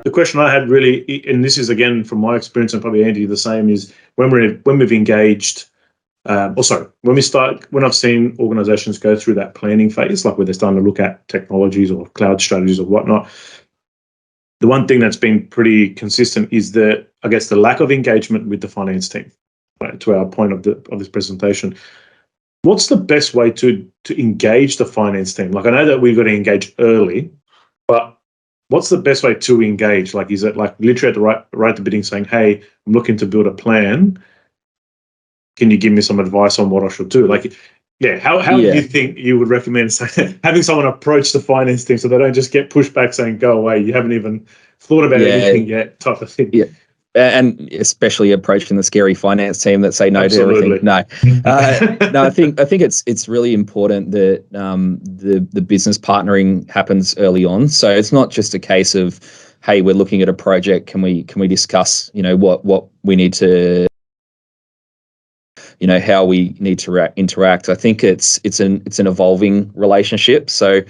The question I had really, and this is again from my experience and probably Andy the same, is when we've engaged, when I've seen organisations go through that planning phase, like where they're starting to look at technologies or cloud strategies or whatnot. The one thing that's been pretty consistent is the lack of engagement with the finance team. Right, to our point of this presentation, what's the best way to engage the finance team? Like, I know that we've got to engage early, but what's the best way to engage? Like, is it like literally at the right at the beginning saying, hey, I'm looking to build a plan. Can you give me some advice on what I should do? Like, how do you think you would recommend having someone approach the finance team so they don't just get pushed back saying, go away, you haven't even thought about anything yet, type of thing? Yeah. And especially approaching the scary finance team that say no Absolutely. to everything. No, I think it's really important that the business partnering happens early on. So it's not just a case of, hey, we're looking at a project. Can we discuss, what we need to, how we need to interact. I think it's an evolving relationship. So,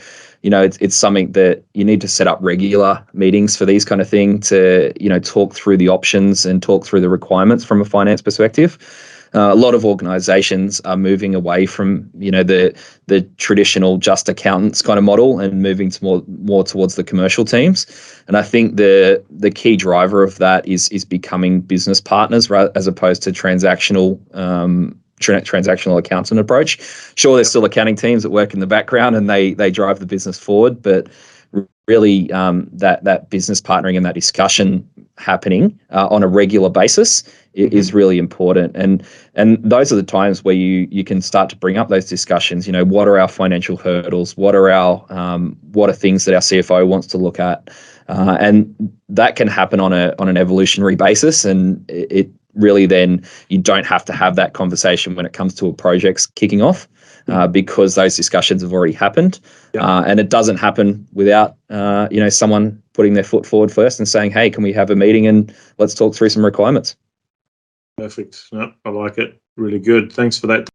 it's something that you need to set up regular meetings for these kind of thing to, talk through the options and talk through the requirements from a finance perspective. A lot of organizations are moving away from, the traditional just accountants kind of model and moving to more towards the commercial teams. And I think the key driver of that is becoming business partners as opposed to transactional accountant approach. Sure, there's still accounting teams that work in the background and they drive the business forward, but really that business partnering and that discussion happening on a regular basis is really important. And those are the times where you can start to bring up those discussions. What are our financial hurdles? What are things that our CFO wants to look at? And that can happen on an evolutionary basis, and it really then you don't have to have that conversation when it comes to a project's kicking off because those discussions have already happened. And it doesn't happen without someone putting their foot forward first and saying, hey, can we have a meeting and let's talk through some requirements. Perfect. No, I like it. Really good. Thanks for that.